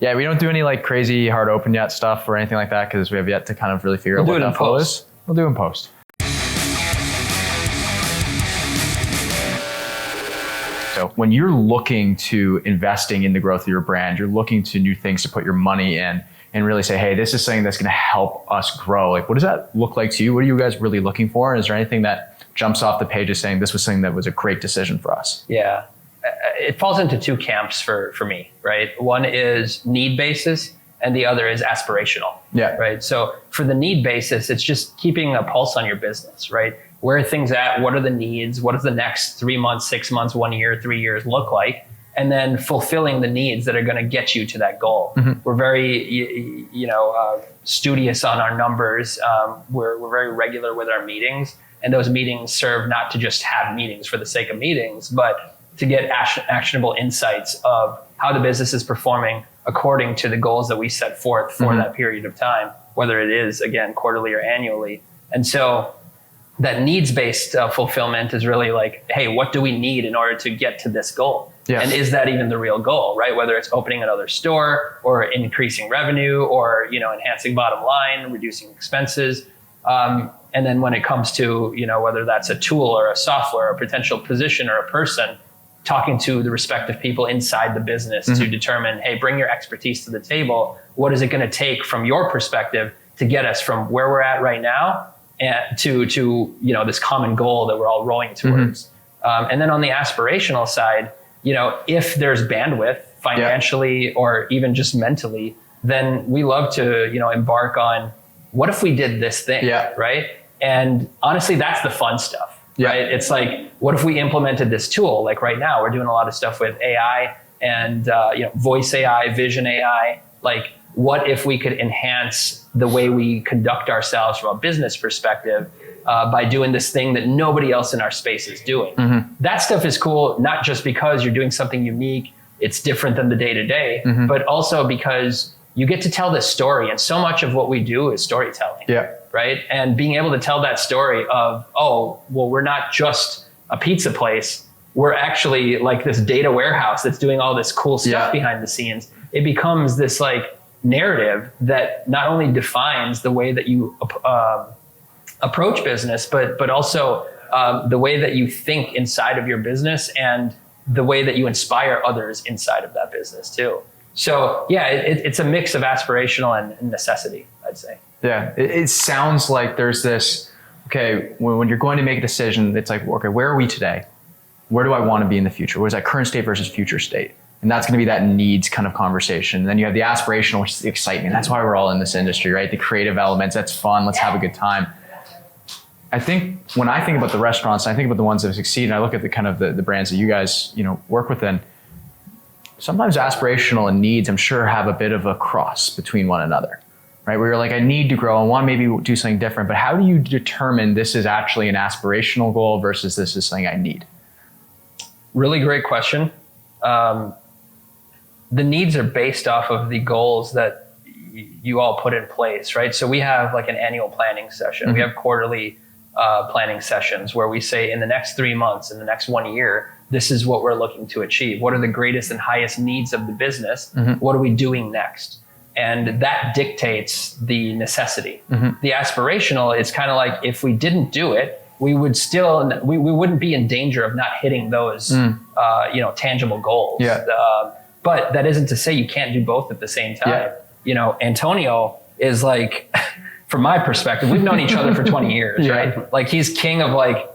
Yeah, we don't do any like crazy hard open yet stuff or anything like that because we have yet to kind of really figure out what that flow is. We'll do it in post. So when you're looking to investing in the growth of your brand, you're looking to new things to put your money in and really say, hey, this is something that's going to help us grow. Like, what does that look like to you? What are you guys really looking for? And is there anything that jumps off the page as saying this was something that was a great decision for us? Yeah. It falls into two camps for me, right? One is need basis and the other is aspirational. Yeah. Right. So for the need basis, it's just keeping a pulse on your business, right? Where are things at? What are the needs? What does the next 3 months, 6 months, 1 year, 3 years look like? And then fulfilling the needs that are going to get you to that goal. Mm-hmm. We're very, studious on our numbers. We're very regular with our meetings, and those meetings serve not to just have meetings for the sake of meetings, but to get actionable insights of how the business is performing according to the goals that we set forth for that period of time, whether it is, again, quarterly or annually. And so that needs-based fulfillment is really like, hey, what do we need in order to get to this goal? Yes. And is that even the real goal, right? Whether it's opening another store or increasing revenue or, enhancing bottom line, reducing expenses. And then when it comes to, whether that's a tool or a software or a potential position or a person, talking to the respective people inside the business to determine, hey, bring your expertise to the table. What is it going to take from your perspective to get us from where we're at right now and to this common goal that we're all rowing towards? And then on the aspirational side, if there's bandwidth financially or even just mentally, then we love to, embark on what if we did this thing, right? And honestly, that's the fun stuff. Right? It's like, what if we implemented this tool? Like right now, we're doing a lot of stuff with AI and voice AI, vision AI. Like, what if we could enhance the way we conduct ourselves from a business perspective by doing this thing that nobody else in our space is doing? That stuff is cool, not just because you're doing something unique, it's different than the day-to-day, but also because you get to tell this story. And so much of what we do is storytelling. Yeah. Right? And being able to tell that story of, oh, well, we're not just a pizza place. We're actually like this data warehouse that's doing all this cool stuff behind the scenes. It becomes this like narrative that not only defines the way that you approach business, but also the way that you think inside of your business and the way that you inspire others inside of that business too. So yeah, it's a mix of aspirational and necessity, I'd say. Yeah, it sounds like there's this, okay, when you're going to make a decision, it's like, okay, where are we today? Where do I want to be in the future? What is that current state versus future state? And that's going to be that needs kind of conversation. And then you have the aspirational, which is the excitement. That's why we're all in this industry, right? The creative elements, that's fun. Let's have a good time. I think when I think about the restaurants, I think about the ones that have succeeded, I look at the kind of the brands that you guys, work within. Sometimes aspirational and needs, I'm sure, have a bit of a cross between one another. Right? Where you're like, I need to grow. I want to maybe do something different. But how do you determine this is actually an aspirational goal versus this is something I need? Really great question. The needs are based off of the goals that you all put in place, right? So we have like an annual planning session. We have quarterly planning sessions where we say in the next 3 months, in the next 1 year, this is what we're looking to achieve. What are the greatest and highest needs of the business? What are we doing next? And that dictates the necessity. The aspirational, it's kind of like if we didn't do it, we would still, we wouldn't be in danger of not hitting those, tangible goals. But that isn't to say you can't do both at the same time. Antonio is like, from my perspective, we've known each other for 20 years, right? Like he's king of like,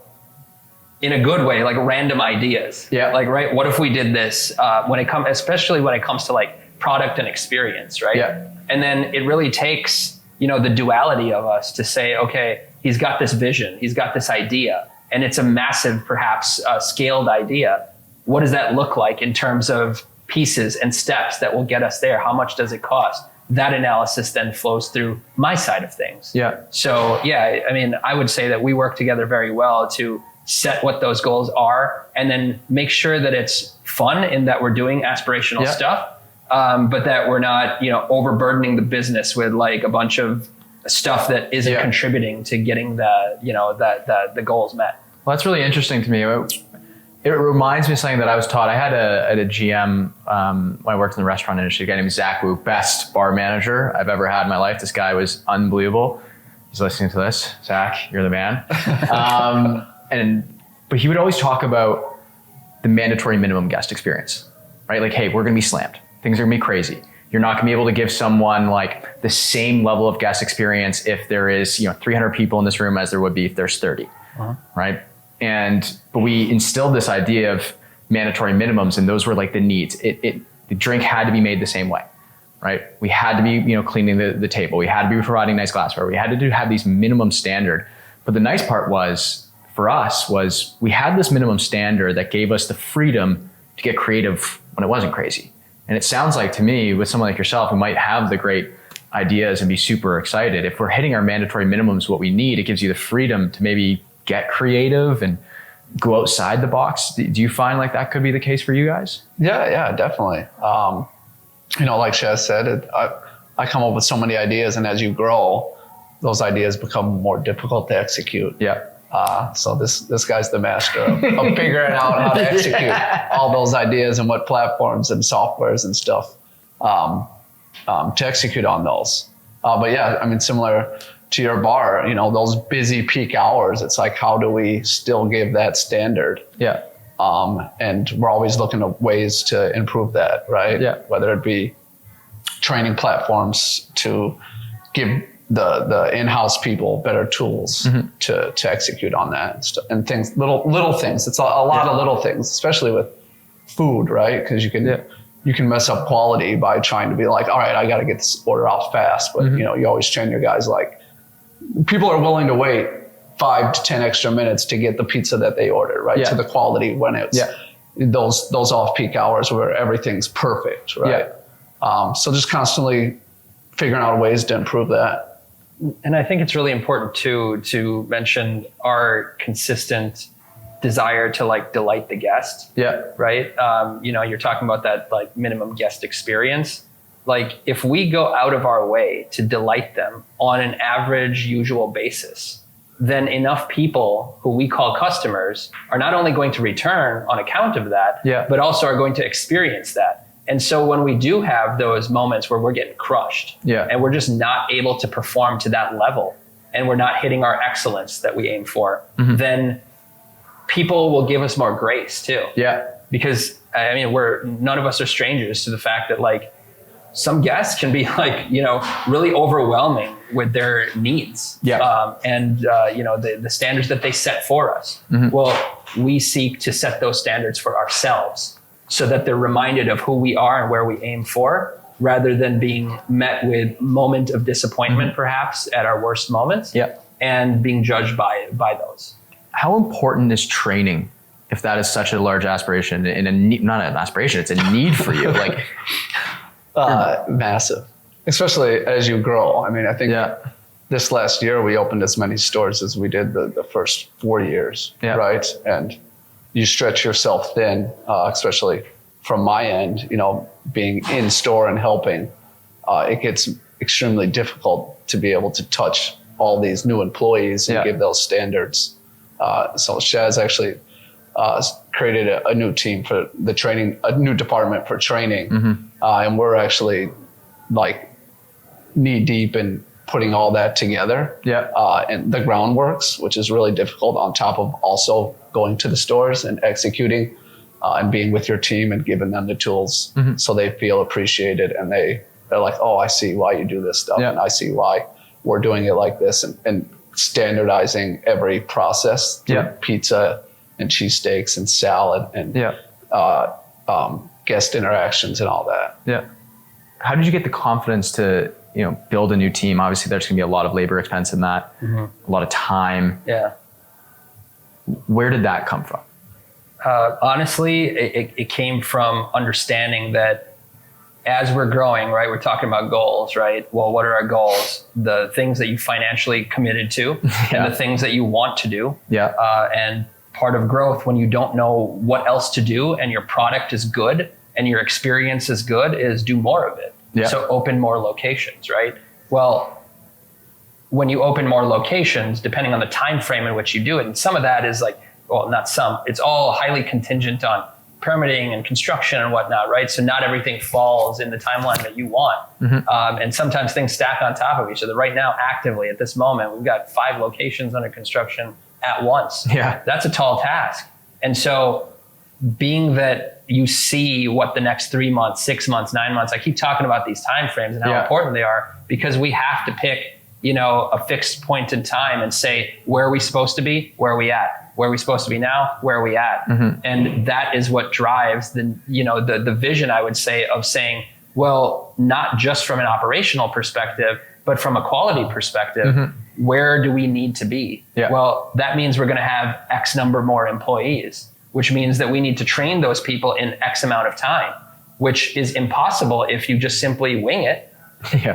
in a good way, like random ideas. Like, right, what if we did this? Especially when it comes to like product and experience, right? And then it really takes, the duality of us to say, okay, he's got this vision, he's got this idea, and it's a massive, perhaps scaled idea. What does that look like in terms of pieces and steps that will get us there? How much does it cost? That analysis then flows through my side of things. So I would say that we work together very well to set what those goals are and then make sure that it's fun in that we're doing aspirational stuff. But that we're not, overburdening the business with like a bunch of stuff that isn't contributing to getting the goals met. Well, that's really interesting to me. It reminds me of something that I was taught. I had a GM when I worked in the restaurant industry, a guy named Zach Wu, best bar manager I've ever had in my life. This guy was unbelievable. He's listening to this. Zach, you're the man. But he would always talk about the mandatory minimum guest experience, right? Like, hey, we're going to be slammed. Things are going to be crazy. You're not going to be able to give someone like the same level of guest experience if there is, 300 people in this room as there would be if there's 30, right? But we instilled this idea of mandatory minimums, and those were like the needs. The drink had to be made the same way, right? We had to be, cleaning the table. We had to be providing nice glassware. We had to have these minimum standard. But the nice part for us was we had this minimum standard that gave us the freedom to get creative when it wasn't crazy. And it sounds like to me, with someone like yourself who might have the great ideas and be super excited, if we're hitting our mandatory minimums, what we need, it gives you the freedom to maybe get creative and go outside the box. Do you find like that could be the case for you guys? Yeah, definitely. Like Shaz said, I come up with so many ideas, and as you grow, those ideas become more difficult to execute. Yeah. So this guy's the master of figuring out how to execute all those ideas and what platforms and softwares and stuff to execute on those. But yeah, I mean, similar to your bar, those busy peak hours, it's like, how do we still give that standard? Yeah. And we're always looking at ways to improve that, right? Yeah. Whether it be training platforms to give the in-house people better tools to execute on that and things, little things. It's a lot of little things, especially with food, right? Because you can mess up quality by trying to be like, all right, I got to get this order out fast. But you always train your guys like, people are willing to wait 5 to 10 extra minutes to get the pizza that they ordered, right? Yeah. To the quality when it's those off-peak hours where everything's perfect, right? Yeah. So just constantly figuring out ways to improve that. And I think it's really important to mention our consistent desire to like delight the guest. Yeah. Right. You're talking about that like minimum guest experience. Like if we go out of our way to delight them on an average usual basis, then enough people who we call customers are not only going to return on account of that, but also are going to experience that. And so when we do have those moments where we're getting crushed and we're just not able to perform to that level and we're not hitting our excellence that we aim for, then people will give us more grace too. Yeah. Because I mean, none of us are strangers to the fact that like some guests can be like, really overwhelming with their needs. Yeah. The standards that they set for us. Well, we seek to set those standards for ourselves, so that they're reminded of who we are and where we aim for, rather than being met with moment of disappointment, perhaps at our worst moments, and being judged by those. How important is training, if that is such a large aspiration not an aspiration, it's a need for you? Like, massive, especially as you grow. I mean, I think this last year we opened as many stores as we did the first 4 years, right? And you stretch yourself thin, especially from my end, being in store and helping, it gets extremely difficult to be able to touch all these new employees and give those standards. So Shaz actually created a new team for the training, a new department for training. And we're actually like knee deep in putting all that together. And the groundworks, which is really difficult, on top of also going to the stores and executing and being with your team and giving them the tools so they feel appreciated, and they're like, oh, I see why you do this stuff, and I see why we're doing it like this, and standardizing every process through pizza and cheesesteaks and salad and guest interactions and all that. Yeah. How did you get the confidence to build a new team? Obviously, there's going to be a lot of labor expense in that, a lot of time. Yeah. Where did that come from? Honestly, it came from understanding that as we're growing, right, we're talking about goals, right? Well, what are our goals? The things that you financially committed to and the things that you want to do. And part of growth, when you don't know what else to do and your product is good and your experience is good, is do more of it. So open more locations, right? Well, when you open more locations, depending on the time frame in which you do it, and some of that is like well, not some, it's all highly contingent on permitting and construction and whatnot, right? So not everything falls in the timeline that you want. And sometimes things stack on top of each other. Right now, actively at this moment, we've got 5 locations under construction at once. Yeah. That's a tall task. And so being that you see what the next 3 months, 6 months, 9 months, I keep talking about these timeframes and how important they are, because we have to pick, you know, a fixed point in time and say, where are we supposed to be? Where are we at? Where are we supposed to be now? Where are we at? And that is what drives the, you know, the vision, I would say, of saying, well, not just from an operational perspective, but from a quality perspective, where do we need to be? Well, that means we're going to have X number more employees, which means that we need to train those people in X amount of time, which is impossible if you just simply wing it.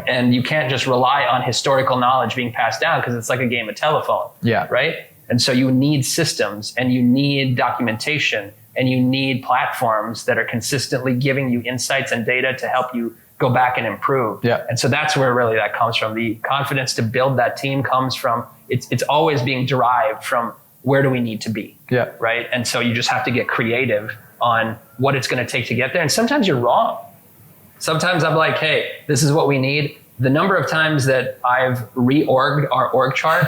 And you can't just rely on historical knowledge being passed down, because it's like a game of telephone. Right? And so you need systems, and you need documentation, and you need platforms that are consistently giving you insights and data to help you go back and improve. And so that's where really that comes from. The confidence to build that team comes from, it's always being derived from, where do we need to be? Right? And so you just have to get creative on what it's going to take to get there. And sometimes you're wrong. Sometimes I'm like, hey, this is what we need. The number of times that I've reorged our org chart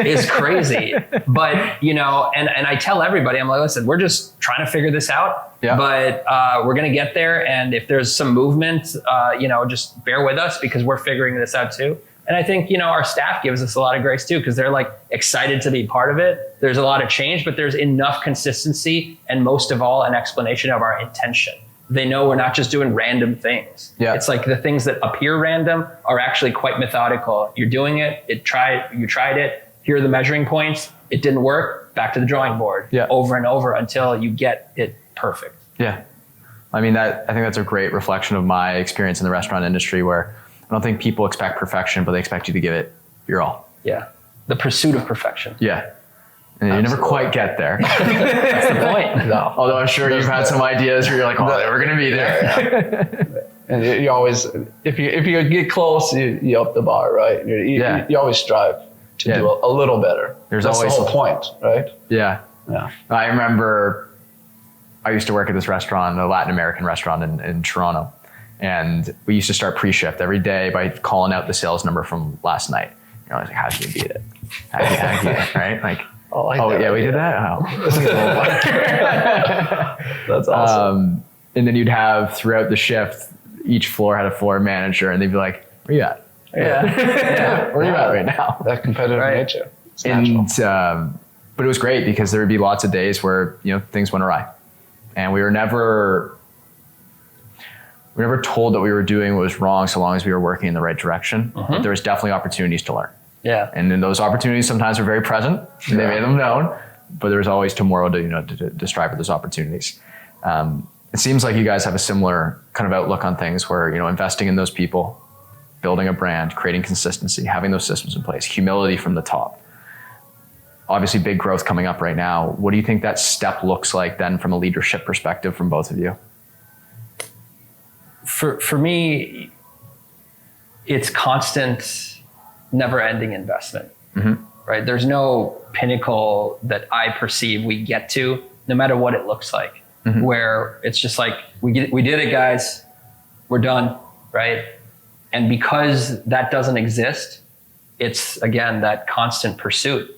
is crazy. But, you know, and I tell everybody, I'm like, listen, we're just trying to figure this out, but we're going to get there. And if there's some movement, you know, just bear with us, because we're figuring this out too. And I think, you know, our staff gives us a lot of grace too, because they're like excited to be part of it. There's a lot of change, but there's enough consistency, and most of all, an explanation of our intention. They know we're not just doing random things. It's like the things that appear random are actually quite methodical. You're doing it. You tried it. Here are the measuring points. It didn't work. Back to the drawing board. Over and over until you get it perfect. I mean, I think that's a great reflection of my experience in the restaurant industry, where I don't think people expect perfection, but they expect you to give it your all. The pursuit of perfection. And you never quite get there. That's the point. No. Although I'm sure you've had some ideas where you're like, oh, we're going to be there. And you always, if you get close, you up the bar, right? You always strive to do a little better. That's always the whole point, right? I remember I used to work at this restaurant, a Latin American restaurant in Toronto. And we used to start pre-shift every day by calling out the sales number from last night. You know, I was like, how can you beat it? How can you beat it, right? Like, we did that? Oh. That's awesome. And then you'd have, throughout the shift, each floor had a floor manager, and they'd be like, where you at? Where are you at right now? That competitive nature. But it was great, because there would be lots of days where, you know, things went awry. And we were never told that we were doing what was wrong, so long as we were working in the right direction. But there was definitely opportunities to learn. And then those opportunities sometimes were very present, and they made them known, but there was always tomorrow to, you know, to strive for those opportunities. It seems like you guys have a similar kind of outlook on things, where, you know, investing in those people, building a brand, creating consistency, having those systems in place, humility from the top. Obviously big growth coming up right now. What do you think that step looks like then from a leadership perspective from both of you? For me, it's constant, never-ending investment, right? There's no pinnacle that I perceive we get to, no matter what it looks like, where it's just like, we did it, guys, we're done, right? And because that doesn't exist, it's, again, that constant pursuit,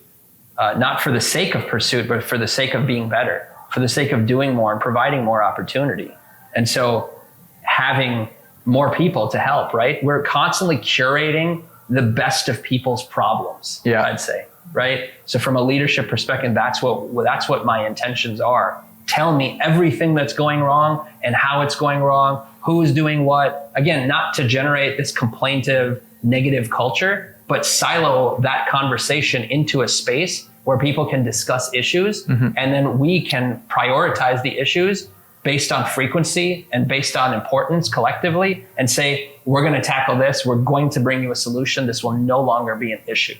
not for the sake of pursuit, but for the sake of being better, for the sake of doing more and providing more opportunity. And so having more people to help, right? We're constantly curating the best of people's problems, I'd say, right? So from a leadership perspective, that's what my intentions are. Tell me everything that's going wrong and how it's going wrong, who's doing what. Again, not to generate this complaintive, negative culture, but silo that conversation into a space where people can discuss issues, and then we can prioritize the issues based on frequency and based on importance collectively, and say, we're going to tackle this. We're going to bring you a solution. This will no longer be an issue.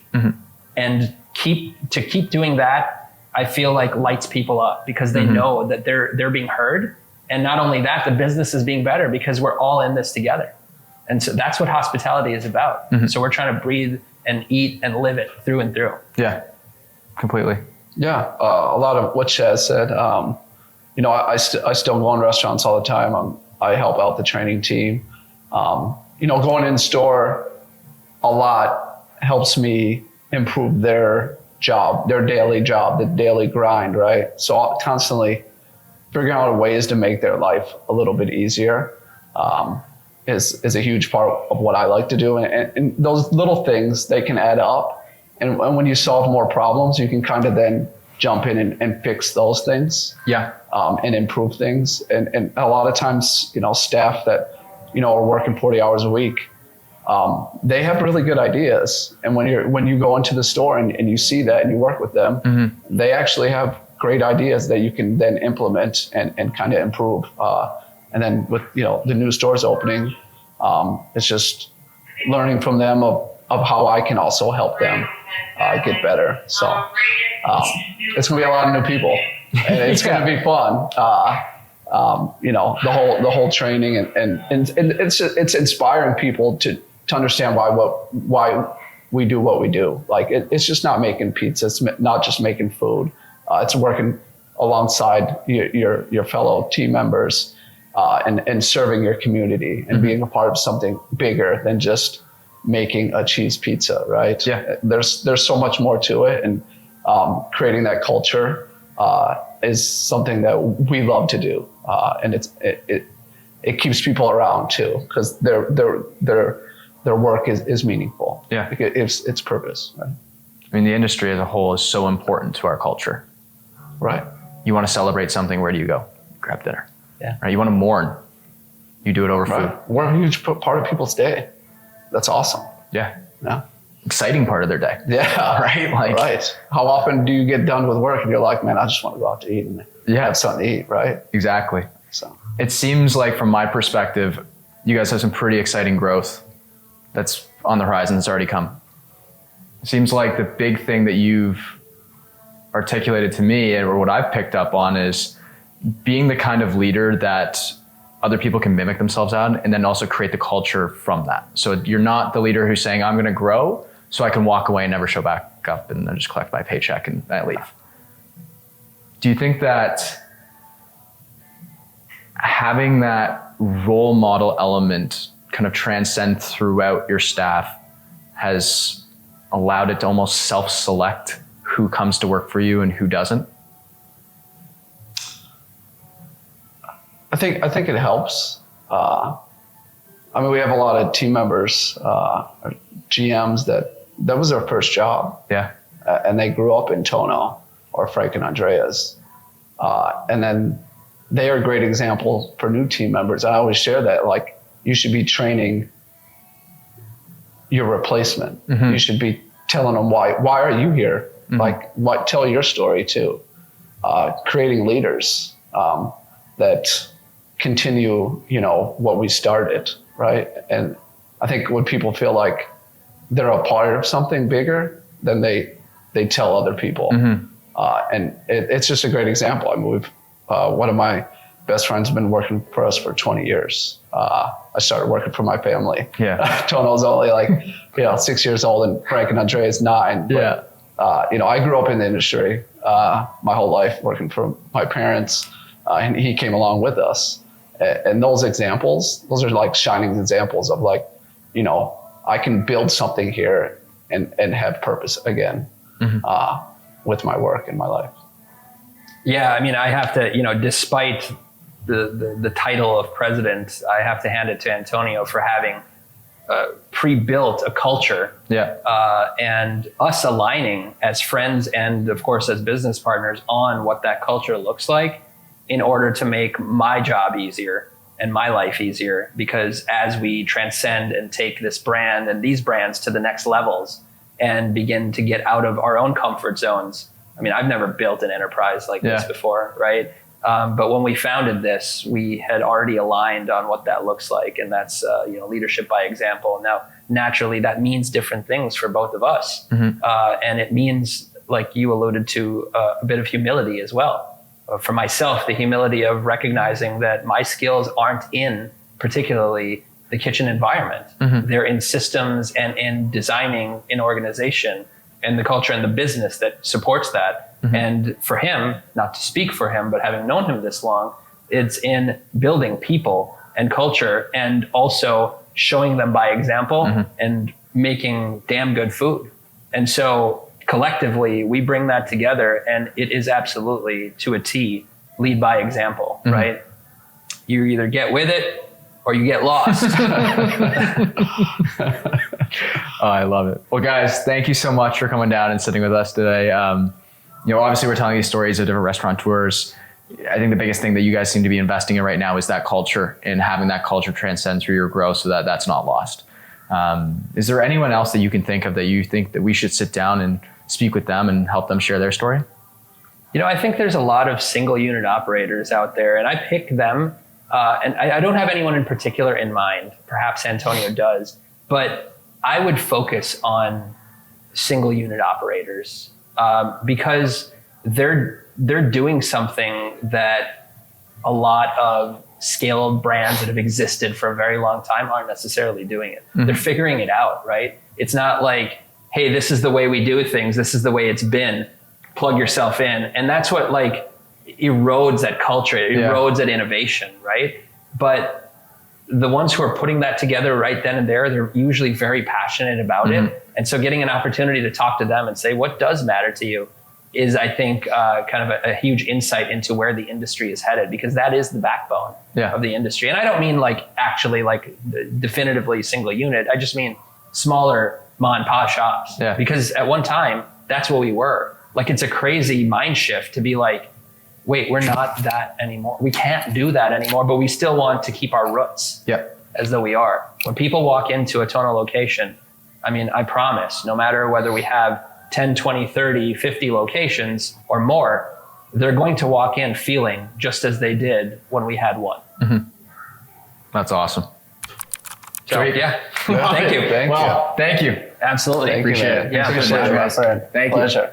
And keep doing that, I feel like lights people up, because they know that they're being heard. And not only that, the business is being better because we're all in this together. And so that's what hospitality is about. So we're trying to breathe and eat and live it through and through. Yeah, completely. Yeah, a lot of what Shaz said. I still go in restaurants all the time. I help out the training team. Going in the store a lot helps me improve their job, their daily job, the daily grind, right? So constantly figuring out ways to make their life a little bit easier is a huge part of what I like to do. And those little things, they can add up. And when you solve more problems, you can kind of then jump in and fix those things. Yeah. And improve things. And a lot of times, staff that, are working 40 hours a week, they have really good ideas. And when you go into the store and you see that and you work with them, mm-hmm. they actually have great ideas that you can then implement and kind of improve. And then with, the new stores opening, it's just learning from them of how I can also help them get better. So it's gonna be a lot of new people, and it's gonna be fun. The whole training and it's inspiring people to understand why we do what we do. Like it's just not making pizza. It's not just making food. It's working alongside your fellow team members and serving your community and mm-hmm. being a part of something bigger than just making a cheese pizza, right? Yeah. There's so much more to it, and creating that culture is something that we love to do, and it keeps people around too, because their work is meaningful. Yeah, it's purpose. Right? I mean, the industry as a whole is so important to our culture. Right. You want to celebrate something, where do you go? Grab dinner. Yeah. Right. You want to mourn, you do it over right. food. We're a huge part of people's day. That's awesome. Yeah. Yeah. Exciting part of their day. Yeah. Right. Right. How often do you get done with work and you're like, man, I just want to go out to eat and have something to eat, right? Exactly. So it seems like, from my perspective, you guys have some pretty exciting growth that's on the horizon, that's already come. It seems like the big thing that you've articulated to me, or what I've picked up on, is being the kind of leader that other people can mimic themselves on, and then also create the culture from that. So you're not the leader who's saying, I'm going to grow so I can walk away and never show back up and then just collect my paycheck and I leave. Do you think that having that role model element kind of transcend throughout your staff has allowed it to almost self-select who comes to work for you and who doesn't? I think it helps. We have a lot of team members, GMs that was their first job. Yeah. And they grew up in Tono or Frank and Andrea's. And then they are a great example for new team members. I always share that, like, you should be training your replacement. Mm-hmm. You should be telling them why are you here? Mm-hmm. Tell your story too. Creating leaders that continue, what we started, right? And I think when people feel like they're a part of something bigger, then they tell other people. Mm-hmm. And it's just a great example. We've one of my best friends has been working for us for 20 years. I started working for my family. Yeah. Tono's only 6 years old, and Frank and Andrea is 9. But, yeah. I grew up in the industry my whole life working for my parents, and he came along with us. And those examples, those are like shining examples of I can build something here and have purpose again, mm-hmm. With my work and my life. Yeah, I have to, despite the title of president, I have to hand it to Antonio for having pre-built a culture. Yeah. And us aligning as friends and, of course, as business partners on what that culture looks like, in order to make my job easier and my life easier. Because as we transcend and take this brand and these brands to the next levels and begin to get out of our own comfort zones. I've never built an enterprise like this before, right? But when we founded this, we had already aligned on what that looks like. And that's, leadership by example. Now, naturally, that means different things for both of us. Mm-hmm. And it means, like you alluded to, a bit of humility as well. For myself, the humility of recognizing that my skills aren't in particularly the kitchen environment. Mm-hmm. They're in systems and in designing an organization and the culture and the business that supports that. And for him, not to speak for him, but having known him this long, it's in building people and culture and also showing them by example and making damn good food. And so collectively, we bring that together, and it is absolutely to a T, lead by example, right? You either get with it or you get lost. Oh, I love it. Well, guys, thank you so much for coming down and sitting with us today. Obviously we're telling these stories of different restaurateurs. I think the biggest thing that you guys seem to be investing in right now is that culture, and having that culture transcend through your growth so that that's not lost. Is there anyone else that you can think of that you think that we should sit down and speak with them and help them share their story? I think there's a lot of single unit operators out there, and I pick them. And I don't have anyone in particular in mind. Perhaps Antonio does, but I would focus on single unit operators because they're doing something that a lot of scaled brands that have existed for a very long time aren't necessarily doing it. They're figuring it out, right? It's not like, hey, this is the way we do things. This is the way it's been. Plug yourself in. And that's what erodes that culture, it erodes that innovation, right? But the ones who are putting that together right then and there, they're usually very passionate about it. And so getting an opportunity to talk to them and say, what does matter to you, is, I think, kind of a huge insight into where the industry is headed, because that is the backbone of the industry. And I don't mean actually definitively single unit. I just mean smaller mom and pop shops. Yeah. Because at one time, that's what we were. It's a crazy mind shift to be like, wait, we're not that anymore. We can't do that anymore, but we still want to keep our roots as though we are. When people walk into a Tono location, I promise, no matter whether we have 10, 20, 30, 50 locations or more, they're going to walk in feeling just as they did when we had one. That's awesome. So, thank you. Thank you. Absolutely. Appreciate it. Yeah, Thank you, my friend. Thank you. Pleasure.